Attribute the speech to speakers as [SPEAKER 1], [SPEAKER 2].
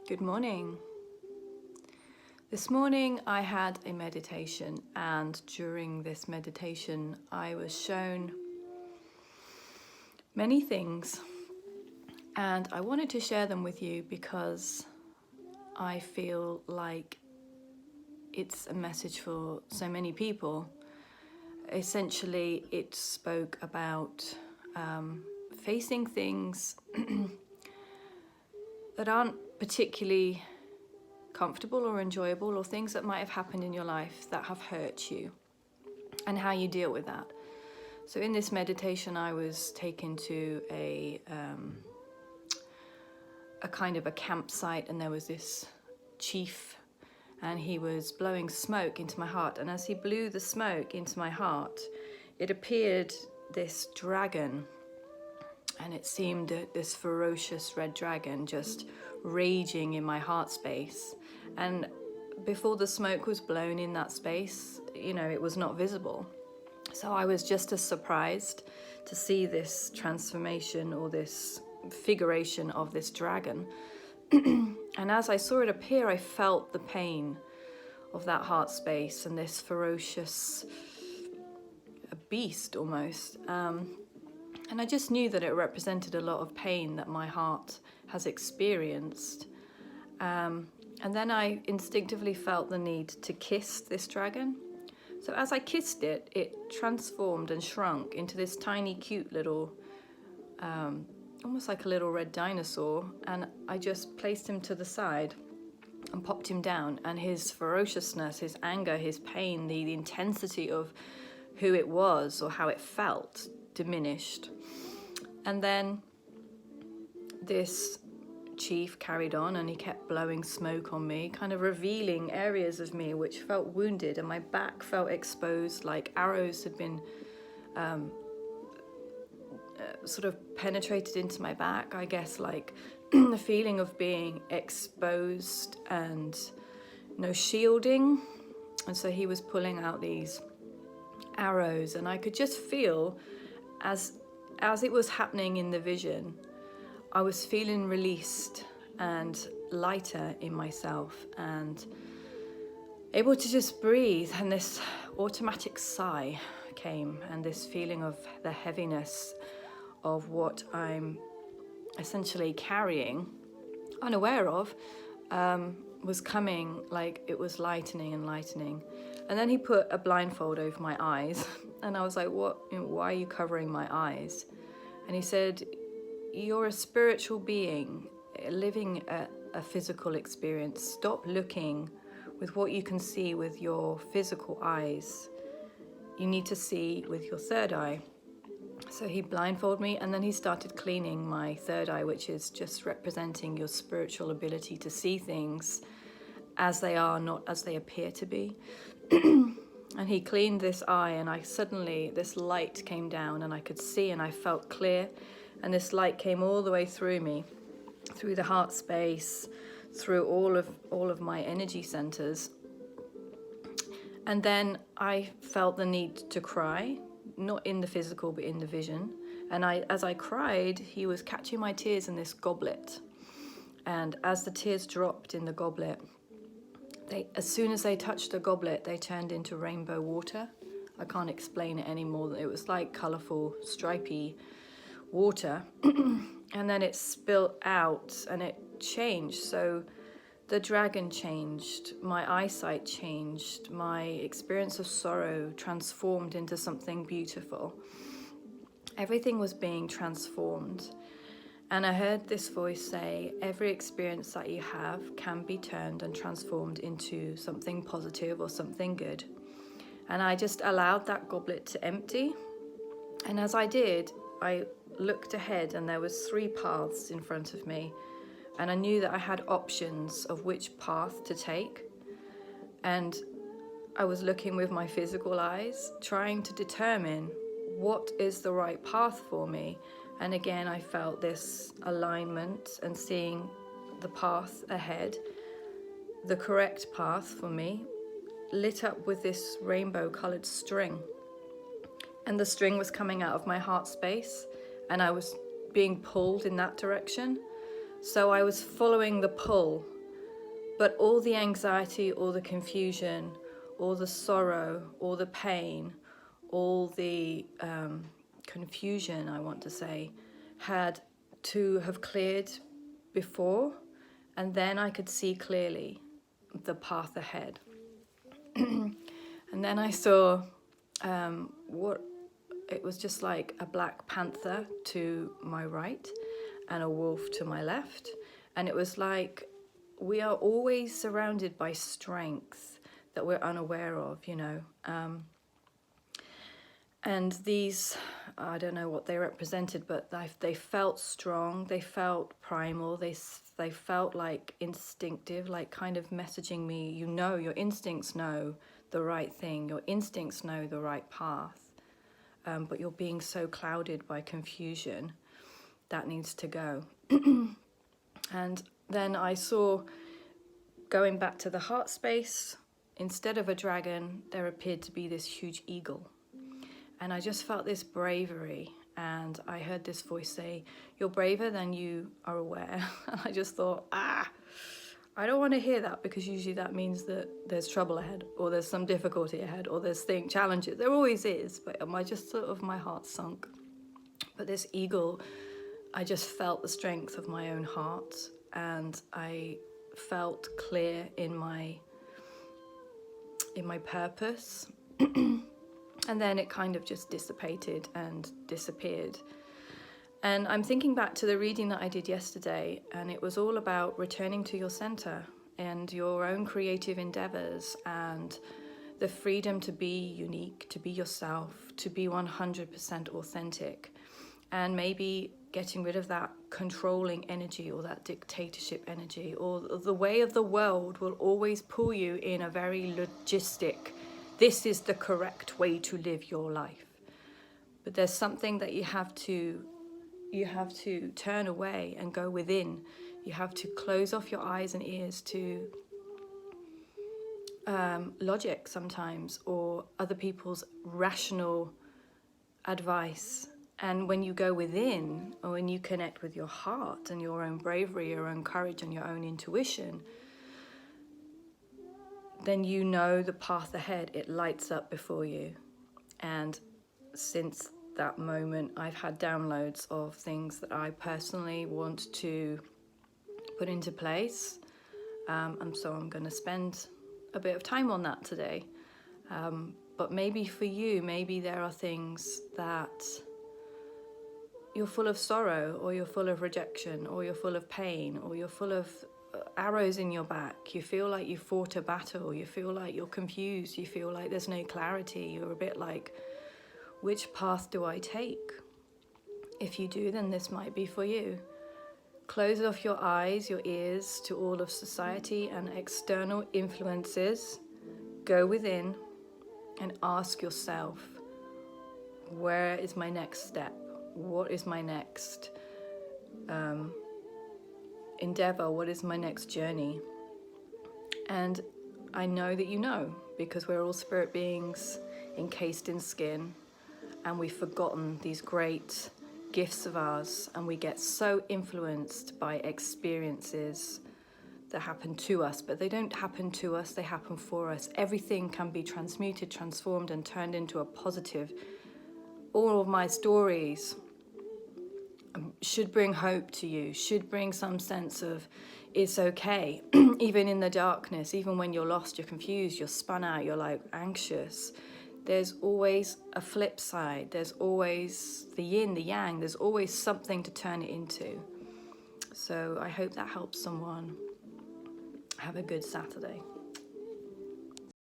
[SPEAKER 1] Good morning. This morning I had a meditation, and during this meditation I was shown many things, and I wanted to share them with you because I feel like it's a message for so many people. Essentially, it spoke about facing things that aren't particularly comfortable or enjoyable, or things that might have happened in your life that have hurt you, and how you deal with that. So in this meditation I was taken to a kind of a campsite, and there was this chief, and he was blowing smoke into my heart, and as he blew the smoke into my heart it appeared this dragon, and it seemed this ferocious red dragon just raging in my heart space. And before the smoke was blown in that space, it was not visible. So I was just as surprised to see this transformation, or this figuration of this dragon. And as I saw it appear, I felt the pain of that heart space and this ferocious beast almost. And I just knew that it represented a lot of pain that my heart has experienced. And then I instinctively felt the need to kiss this dragon. So as I kissed it, it transformed and shrunk into this tiny, cute little, almost like a little red dinosaur. And I just placed him to the side and popped him down. And his ferociousness, his anger, his pain, the intensity of who it was or how it felt diminished. And then this chief carried on, and he kept blowing smoke on me, kind of revealing areas of me which felt wounded, and my back felt exposed, like arrows had been sort of penetrated into my back. I guess like the feeling of being exposed and no shielding. And so he was pulling out these arrows, and I could just feel as it was happening in the vision, I was feeling released and lighter in myself and able to just breathe. And this automatic sigh came, and this feeling of the heaviness of what I'm essentially carrying, unaware of, was coming, like it was lightening and lightening. And then he put a blindfold over my eyes, and I was like, what? Why are you covering my eyes? And he said, you're a spiritual being living a physical experience. Stop looking with what you can see with your physical eyes. You need to see with your third eye. So he blindfolded me, and then he started cleaning my third eye, which is just representing your spiritual ability to see things as they are, not as they appear to be. And he cleaned this eye, and this light came down, and I could see, and I felt clear. And this light came all the way through me, through the heart space, through all of my energy centers. And then I felt the need to cry, not in the physical, but in the vision. And as I cried, he was catching my tears in this goblet. And as the tears dropped in the goblet, as soon as they touched the goblet, they turned into rainbow water. I can't explain it anymore. It was like colorful, stripy water. And then it spilled out, and it changed. So the dragon changed, my eyesight changed, my experience of sorrow transformed into something beautiful. Everything was being transformed. And I heard this voice say, every experience that you have can be turned and transformed into something positive or something good. And I just allowed that goblet to empty. And as I did, I looked ahead, and there was 3 paths in front of me. And I knew that I had options of which path to take. And I was looking with my physical eyes, trying to determine what is the right path for me. And again, I felt this alignment and seeing the path ahead, the correct path for me, lit up with this rainbow colored string. And the string was coming out of my heart space, and I was being pulled in that direction. So I was following the pull But all the anxiety, all the confusion, all the sorrow, all the pain, all the confusion, I want to say, had to have cleared before, and then I could see clearly the path ahead. And then I saw what it was, just like a black panther to my right and a wolf to my left. And it was like we are always surrounded by strength that we're unaware of, you know. And these, I don't know what they represented, but they felt strong, they felt primal, they felt like instinctive, like kind of messaging me, you know, your instincts know the right thing, your instincts know the right path, but you're being so clouded by confusion, that needs to go. And then I saw, going back to the heart space, instead of a dragon, there appeared to be this huge eagle. And I just felt this bravery, and I heard this voice say, "You're braver than you are aware." And I just thought, I don't want to hear that, because usually that means that there's trouble ahead, or there's some difficulty ahead, or there's challenges. There always is, but my heart sunk. But this eagle, I just felt the strength of my own heart, and I felt clear in my purpose. And then it kind of just dissipated and disappeared. And I'm thinking back to the reading that I did yesterday, and it was all about returning to your center and your own creative endeavors and the freedom to be unique, to be yourself, to be 100% authentic, and maybe getting rid of that controlling energy or that dictatorship energy, or the way of the world will always pull you in a very logistic, this is the correct way to live your life. But there's something that you have to turn away and go within. You have to close off your eyes and ears to logic sometimes, or other people's rational advice. And when you go within, or when you connect with your heart and your own bravery, your own courage and your own intuition, then you know the path ahead. It lights up before you. And since that moment, I've had downloads of things that I personally want to put into place. And so I'm going to spend a bit of time on that today. But maybe for you, maybe there are things that you're full of sorrow, or you're full of rejection, or you're full of pain, or you're full of arrows in your back. You feel like you fought a battle, you feel like you're confused, you feel like there's no clarity, you're a bit like, which path do I take? If you do, then this might be for you. Close off your eyes, your ears to all of society and external influences. Go within and ask yourself, where is my next step? What is my next endeavor? What is my next journey? And I know that you know, because we're all spirit beings encased in skin, and we've forgotten these great gifts of ours, and we get so influenced by experiences that happen to us, but they don't happen to us, they happen for us. Everything can be transmuted, transformed, and turned into a positive. All of my stories should bring hope to you, should bring some sense of it's okay, even in the darkness, even when you're lost, you're confused, you're spun out, you're like anxious. There's always a flip side, there's always the yin, the yang, there's always something to turn it into. So I hope that helps someone. Have a good Saturday.